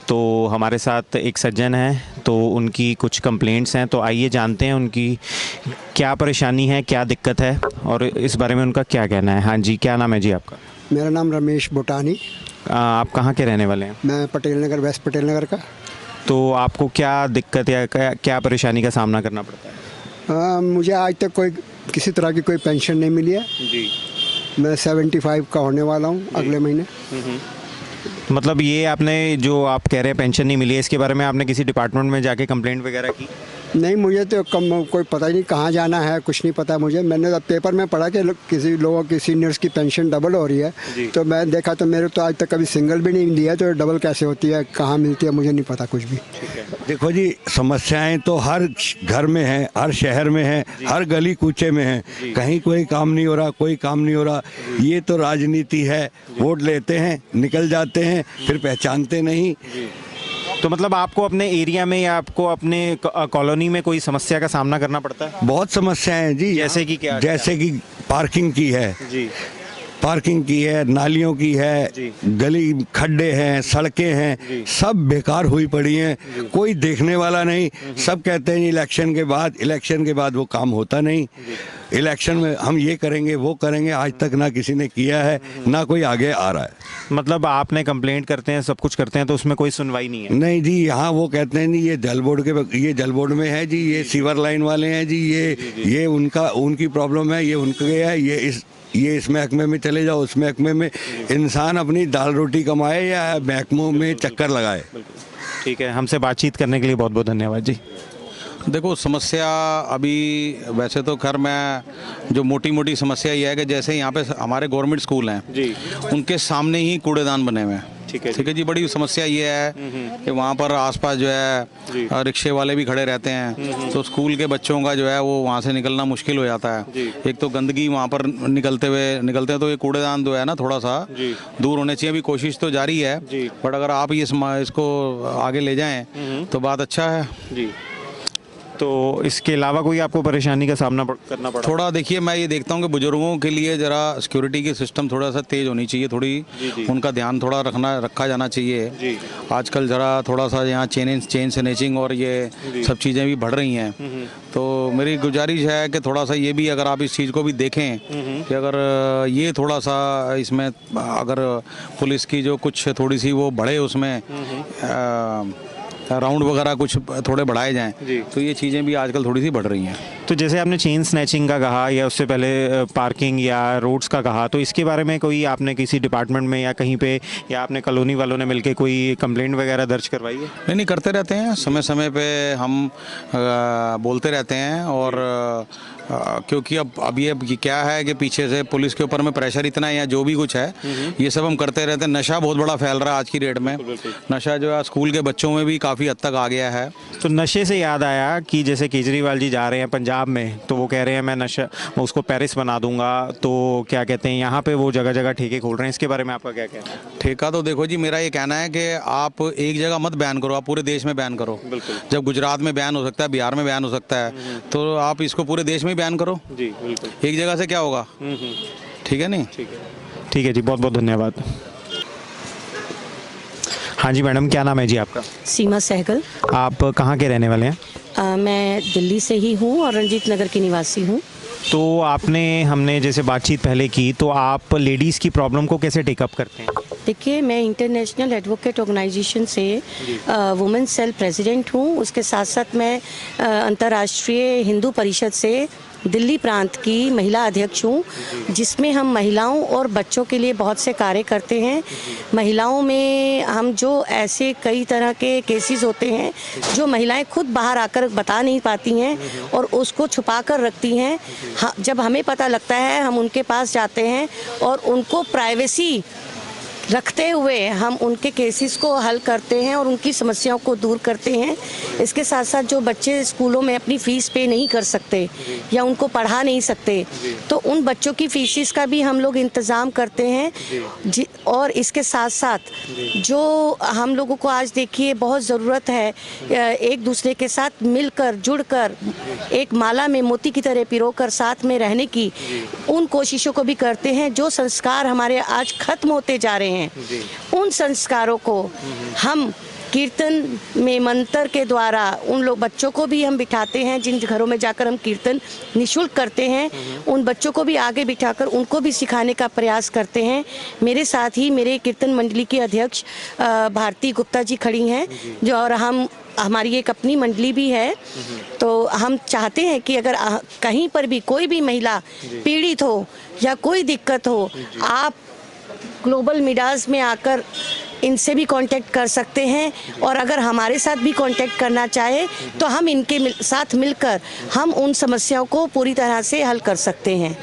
तो हमारे साथ एक सज्जन हैं, तो उनकी कुछ कंप्लेंट्स हैं, तो आइए जानते हैं उनकी क्या परेशानी है, क्या दिक्कत है और इस बारे में उनका क्या कहना है। हाँ जी, क्या नाम है जी आपका? मेरा नाम रमेश बोटानी। आप कहाँ के रहने वाले हैं? मैं पटेल नगर, वेस्ट पटेल नगर का। तो आपको क्या दिक्कत या क्या परेशानी का सामना करना पड़ता है? मुझे आज तक कोई किसी तरह की कोई पेंशन नहीं मिली है जी। मैं 75 का होने वाला हूँ अगले महीने। मतलब ये आपने जो आप कह रहे हैं पेंशन नहीं मिली है, इसके बारे में आपने किसी डिपार्टमेंट में जाके कंप्लेंट वगैरह की? नहीं, मुझे तो कोई पता ही नहीं कहाँ जाना है, कुछ नहीं पता मुझे। मैंने अब पेपर में पढ़ा कि किसी लोगों की सीनियर्स की पेंशन डबल हो रही है, तो मैं देखा तो मेरे तो आज तक कभी सिंगल भी नहीं लिया, तो डबल कैसे होती है, कहाँ मिलती है, मुझे नहीं पता कुछ भी। देखो जी, समस्याएं तो हर घर में है, हर शहर में है, हर गली कूचे में है। कहीं कोई काम नहीं हो रहा, कोई काम नहीं हो रहा। ये तो राजनीति है, वोट लेते हैं, निकल जाते हैं, फिर पहचानते नहीं। तो मतलब आपको अपने एरिया में या आपको अपने कॉलोनी में कोई समस्या का सामना करना पड़ता है? बहुत समस्याएं हैं जी। जैसे कि क्या? जैसे कि पार्किंग की है जी, पार्किंग की है, नालियों की है, गली खड्डे हैं, सड़कें हैं, सब बेकार हुई पड़ी हैं। कोई देखने वाला नहीं। सब कहते हैं इलेक्शन के बाद वो काम होता नहीं। इलेक्शन में हम ये करेंगे, वो करेंगे, आज तक ना किसी ने किया है, ना कोई आगे आ रहा है। मतलब आपने कंप्लेंट करते हैं, सब कुछ करते हैं, तो उसमें कोई सुनवाई नहीं है? नहीं जी, यहाँ वो कहते हैं नहीं, ये जल बोर्ड में है जी, ये सीवर लाइन वाले हैं जी, ये उनकी प्रॉब्लम है, ये उनके है, ये इस महकमे में चले जाओ, उस महकमे में। इंसान अपनी दाल रोटी कमाए या महकमों में चक्कर लगाए। ठीक है, हमसे बातचीत करने के लिए बहुत बहुत धन्यवाद जी। देखो, समस्या अभी वैसे तो खैर मैं जो मोटी मोटी समस्या ये है कि जैसे यहाँ पे हमारे गवर्नमेंट स्कूल हैं जी, उनके सामने ही कूड़ेदान बने हुए हैं। ठीक है जी। बड़ी समस्या ये है कि वहाँ पर आसपास जो है रिक्शे वाले भी खड़े रहते हैं, तो स्कूल के बच्चों का जो है वो वहाँ से निकलना मुश्किल हो जाता है। एक तो गंदगी वहाँ पर निकलते हैं, तो ये कूड़ेदान जो है ना थोड़ा सा दूर होने चाहिए। अभी कोशिश तो जारी है, बट अगर आप इसको आगे ले जाएं तो बात अच्छा है जी। तो इसके अलावा कोई आपको परेशानी का सामना करना पड़ा? थोड़ा देखिए, मैं ये देखता हूँ कि बुजुर्गों के लिए ज़रा सिक्योरिटी की सिस्टम थोड़ा सा तेज़ होनी चाहिए, थोड़ी उनका ध्यान थोड़ा रखा जाना चाहिए। आजकल ज़रा थोड़ा सा यहाँ चेन स्नैचिंग और ये सब चीज़ें भी बढ़ रही हैं, तो मेरी गुजारिश है कि थोड़ा सा ये भी अगर आप इस चीज़ को भी देखें कि अगर ये थोड़ा सा इसमें अगर पुलिस की जो कुछ थोड़ी सी वो बढ़े, उसमें राउंड वगैरह कुछ थोड़े बढ़ाए जाएं, तो ये चीज़ें भी आजकल थोड़ी सी बढ़ रही हैं। तो जैसे आपने चेन स्नैचिंग का कहा या उससे पहले पार्किंग या रोड्स का कहा, तो इसके बारे में कोई आपने किसी डिपार्टमेंट में या कहीं पे या आपने कॉलोनी वालों ने मिलके कोई कंप्लेंट वगैरह दर्ज करवाई है? नहीं, करते रहते हैं, समय समय पे हम बोलते रहते हैं। और क्योंकि अब ये क्या है कि पीछे से पुलिस के ऊपर में प्रेशर इतना है या जो भी कुछ है, ये सब हम करते रहते हैं। नशा बहुत बड़ा फैल रहा है आज की डेट में। नशा जो है स्कूल के बच्चों में भी काफ़ी हद तक आ गया है। तो नशे से याद आया कि जैसे केजरीवाल जी जा रहे हैं पंजाब में, तो वो कह रहे हैं मैं उसको पेरिस बना दूंगा, तो क्या कहते हैं यहाँ पे वो जगह जगह ठेके खोल रहे हैं, इसके बारे में आपका क्या कहना है? ठेका तो देखो जी, मेरा ये कहना है कि आप एक जगह मत बैन करो, आप पूरे देश में बैन करो। जब गुजरात में बैन हो सकता है, बिहार में बैन हो सकता है, तो आप इसको पूरे देश में बैन करो जी। बिल्कुल, एक जगह से क्या होगा? ठीक है नहीं? ठीक है जी, बहुत बहुत धन्यवाद। हाँ जी मैडम, क्या नाम है जी आपका? सीमा सहगल। आप कहाँ के रहने वाले हैं? मैं दिल्ली से ही हूँ और रंजीत नगर की निवासी हूँ। तो हमने जैसे बातचीत पहले की, तो आप लेडीज़ की प्रॉब्लम को कैसे टेकअप करते हैं? देखिए, मैं इंटरनेशनल एडवोकेट ऑर्गेनाइजेशन से वुमेन सेल प्रेसिडेंट हूँ। उसके साथ साथ मैं अंतर्राष्ट्रीय हिंदू परिषद से दिल्ली प्रांत की महिला अध्यक्ष हूँ, जिसमें हम महिलाओं और बच्चों के लिए बहुत से कार्य करते हैं। महिलाओं में हम जो ऐसे कई तरह के केसेस होते हैं जो महिलाएं खुद बाहर आकर बता नहीं पाती हैं और उसको छुपा कर रखती हैं, जब हमें पता लगता है हम उनके पास जाते हैं और उनको प्राइवेसी रखते हुए हम उनके केसेस को हल करते हैं और उनकी समस्याओं को दूर करते हैं। इसके साथ साथ जो बच्चे स्कूलों में अपनी फ़ीस पे नहीं कर सकते या उनको पढ़ा नहीं सकते, तो उन बच्चों की फ़ीसिस का भी हम लोग इंतज़ाम करते हैं। और इसके साथ साथ जो हम लोगों को आज देखिए बहुत ज़रूरत है एक दूसरे के साथ मिलकर जुड़कर एक माला में मोती की तरह पिरोकर साथ में रहने की, उन कोशिशों को भी करते हैं। जो संस्कार हमारे आज ख़त्म होते जा रहे हैं, उन संस्कारों को हम कीर्तन में मंत्र के द्वारा उन लोग बच्चों को भी हम बिठाते हैं, जिन घरों में जाकर हम कीर्तन निःशुल्क करते हैं, उन बच्चों को भी आगे बिठाकर उनको भी सिखाने का प्रयास करते हैं। मेरे साथ ही मेरे कीर्तन मंडली के अध्यक्ष भारती गुप्ता जी खड़ी हैं, जो और हमारी एक अपनी मंडली भी है। तो हम चाहते हैं कि अगर कहीं पर भी कोई भी महिला पीड़ित हो या कोई दिक्कत हो, आप ग्लोबल मीडियाज में आकर इनसे भी कांटेक्ट कर सकते हैं, और अगर हमारे साथ भी कांटेक्ट करना चाहे तो हम इनके साथ मिलकर हम उन समस्याओं को पूरी तरह से हल कर सकते हैं।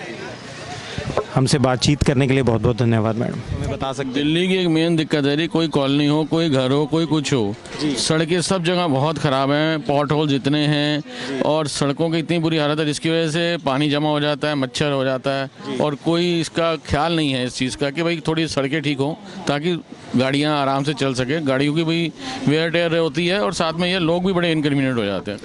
हमसे बातचीत करने के लिए बहुत बहुत धन्यवाद मैडम। हमें बता सकते दिल्ली की एक मेन दिक्कत है, कोई कॉलोनी हो, कोई घर हो, कोई कुछ हो, सड़कें सब जगह बहुत ख़राब हैं, पॉट होल जितने हैं, और सड़कों की इतनी बुरी हालत है जिसकी वजह से पानी जमा हो जाता है, मच्छर हो जाता है, और कोई इसका ख्याल नहीं है इस चीज़ का कि भाई थोड़ी सड़कें ठीक हों ताकि गाड़ियाँ आराम से चल सके। गाड़ियों की भी वेयर टेयर होती है, और साथ में ये लोग भी बड़े इनकन्वीनियंट हो जाते हैं।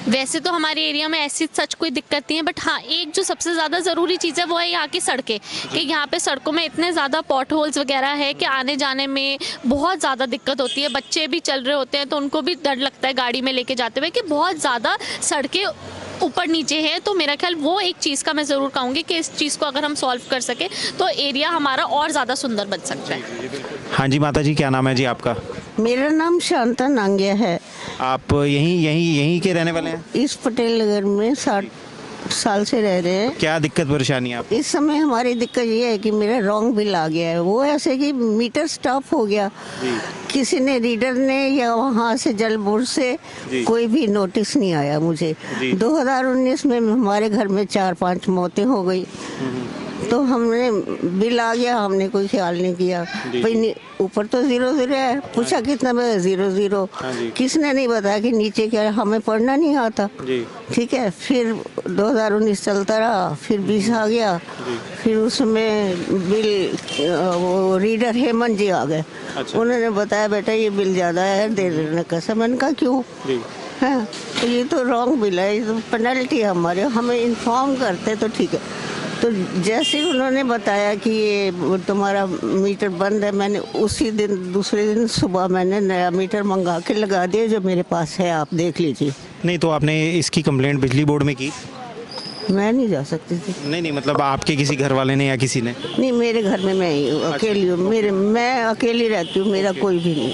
वैसे तो हमारे एरिया में ऐसी सच कोई दिक्कत नहीं है, बट हाँ, एक जो सबसे ज़्यादा ज़रूरी चीज़ है वो है यहाँ की सड़कें, कि यहाँ पे सड़कों में इतने ज़्यादा पॉट होल्स वगैरह है कि आने जाने में बहुत ज़्यादा दिक्कत होती है। बच्चे भी चल रहे होते हैं तो उनको भी डर लगता है गाड़ी में लेके जाते हुए कि बहुत ज़्यादा सड़कें ऊपर नीचे है। तो मेरा ख्याल वो एक चीज़ का मैं ज़रूर कहूँगी कि इस चीज़ को अगर हम सॉल्व कर सके तो एरिया हमारा और ज़्यादा सुंदर बन सकता है। हाँ जी माता जी, क्या नाम है जी आपका? मेरा नाम शांता नांगिया है। आप यहीं के रहने वाले हैं? इस पटेल नगर में 60 साल से रह रहे हैं। क्या दिक्कत परेशानी है आप? इस समय हमारी दिक्कत ये है कि मेरा रॉन्ग बिल आ गया है। वो ऐसे कि मीटर स्टॉप हो गया, किसी ने रीडर ने या वहाँ से जल बोर्ड से कोई भी नोटिस नहीं आया मुझे। 2019 में हमारे घर में 4-5 मौतें हो गई, तो हमने बिल आ गया, हमने कोई ख्याल नहीं किया। भाई ऊपर तो 0-0 है, पूछा कितना में 0-0, किसने नहीं बताया कि नीचे क्या है, हमें पढ़ना नहीं आता। ठीक है, फिर 2019 चलता रहा, फिर 20 आ गया, फिर उसमें बिल वो रीडर हेमंत जी आ गए। उन्होंने बताया बेटा ये बिल ज़्यादा है, दे देने का। मैंने कहा क्यों है, तो ये तो रॉन्ग बिल है, ये तो पेनल्टी है हमारे, हमें इन्फॉर्म करते तो ठीक है। तो जैसे ही उन्होंने बताया कि ये तुम्हारा मीटर बंद है, मैंने उसी दिन दूसरे दिन सुबह मैंने नया मीटर मंगा के लगा दिया, जो मेरे पास है, आप देख लीजिए। नहीं तो आपने इसकी कंप्लेंट बिजली बोर्ड में की? मैं नहीं जा सकती थी। नहीं, मतलब आपके किसी घर वाले ने या किसी ने? नहीं, मेरे घर में मैं ही हूँ, अकेली हूँ। मैं अकेली रहती हूँ, मेरा कोई भी नहीं।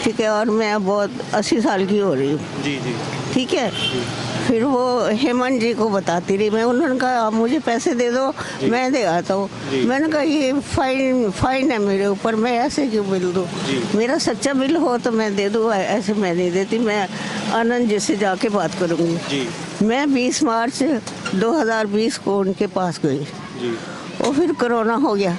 ठीक है, और मैं बहुत 80 साल की हो रही हूँ। जी जी, ठीक है। फिर वो हेमंत जी को बताती रही मैं, उन्होंने कहा आप मुझे पैसे दे दो, मैं दे आता हूँ। मैंने कहा ये फाइन है मेरे ऊपर, मैं ऐसे क्यों बिल दूँ? मेरा सच्चा बिल हो तो मैं दे दूँ, ऐसे मैं नहीं देती। मैं आनंद जी से जाके बात करूँगी। मैं 20 मार्च 2020 को उनके पास गई, और फिर कोरोना हो गया।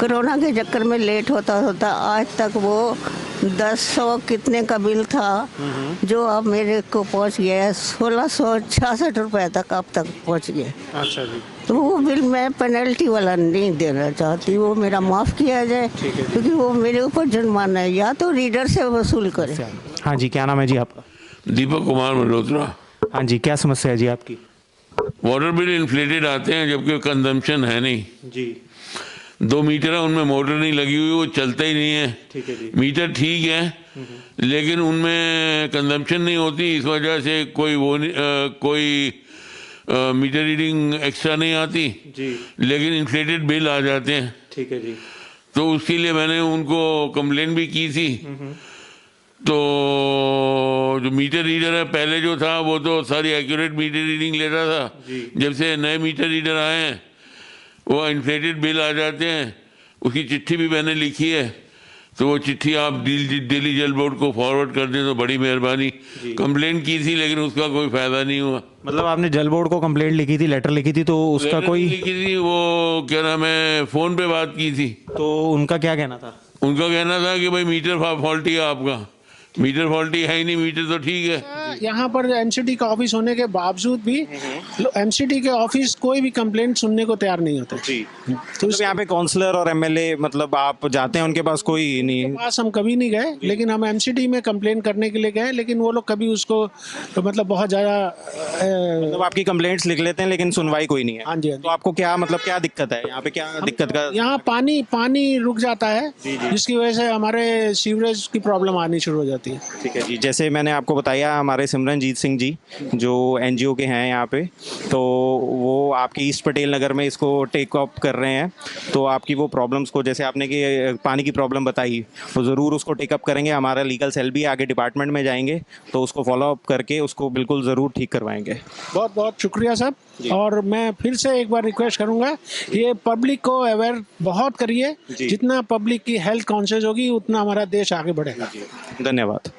कोरोना के चक्कर में लेट होता होता आज तक वो 1000 कितने का बिल था, जो अब मेरे को पहुंच गया है 1666 रुपए तक, अब तक पहुंच गया। अच्छा जी। तो वो बिल मैं पेनल्टी वाला नहीं देना चाहती, वो मेरा माफ़ किया जाए, क्योंकि वो मेरे ऊपर जुर्माना है, या तो रीडर से वसूल करे। हाँ जी, क्या नाम है जी आपका? दीपक कुमार मल्होत्रा। हाँ जी, क्या समस्या है जी आपकी? वाटर बिल इन्फ्लेटेड आते हैं जबकि कंजम्पशन है नहीं जी। 2 मीटर है, उनमें मोटर नहीं लगी हुई, वो चलता ही नहीं है। ठीक है जी। मीटर ठीक है, लेकिन उनमें कंजम्पशन नहीं होती, इस वजह से कोई मीटर रीडिंग एक्स्ट्रा नहीं आती जी, लेकिन इन्फ्लेटेड बिल आ जाते हैं। ठीक है जी। तो उसके लिए मैंने उनको कंप्लेन भी की थी। तो जो मीटर रीडर है पहले जो था वो तो सारी एक्यूरेट मीटर रीडिंग लेता था, जब से नए मीटर रीडर आए हैं वो इन्फ्लेटेड बिल आ जाते हैं। उसकी चिट्ठी भी मैंने लिखी है, तो वो चिट्ठी आप दिल्ली जल बोर्ड को फॉरवर्ड कर दें तो बड़ी मेहरबानी। कंप्लेंट की थी लेकिन उसका कोई फायदा नहीं हुआ। मतलब आपने जल बोर्ड को कंप्लेंट लिखी थी, लेटर लिखी थी, तो उसका कोई लिखी थी, वो क्या नाम है, फोन पे बात की थी। तो उनका क्या कहना था? उनका कहना था कि भाई मीटर फॉल्टी है आपका। मीटर फॉल्टी है ही नहीं, मीटर तो ठीक है। यहाँ पर एमसीडी का ऑफिस होने के बावजूद भी एमसीडी के ऑफिस कोई भी कंप्लेंट सुनने को तैयार नहीं होते जी। तो यहाँ पे काउंसलर और एमएलए मतलब आप जाते हैं उनके पास, कोई नहीं? पास हम कभी नहीं गए, लेकिन हम एमसीडी में कंप्लेंट करने के लिए गए, लेकिन वो लोग कभी उसको तो मतलब बहुत ज़्यादा मतलब आपकी कंप्लेंट्स लिख लेते हैं लेकिन सुनवाई कोई नहीं है। हाँ जी, तो आपको क्या मतलब क्या दिक्कत है यहाँ पे, क्या दिक्कत का? यहाँ पानी रुक जाता है, जिसकी वजह से हमारे सीवरेज की प्रॉब्लम आनी शुरू हो जाती है। ठीक है जी। जैसे मैंने आपको बताया, हमारे सिमरनजीत सिंह जी जो एनजीओ के हैं यहाँ पे, तो वो आपकी ईस्ट पटेल नगर में इसको टेक अप कर रहे हैं। तो आपकी वो प्रॉब्लम्स को, जैसे आपने कि पानी की प्रॉब्लम बताई, तो ज़रूर उसको टेक अप करेंगे। हमारा लीगल सेल भी आगे डिपार्टमेंट में जाएंगे, तो उसको फॉलो अप करके उसको बिल्कुल ज़रूर ठीक करवाएंगे। बहुत बहुत शुक्रिया साहब। और मैं फिर से एक बार रिक्वेस्ट करूंगा, ये पब्लिक को अवेयर बहुत करिए। जितना पब्लिक की हेल्थ कॉन्शियस होगी उतना हमारा देश आगे बढ़ेगा। धन्यवाद।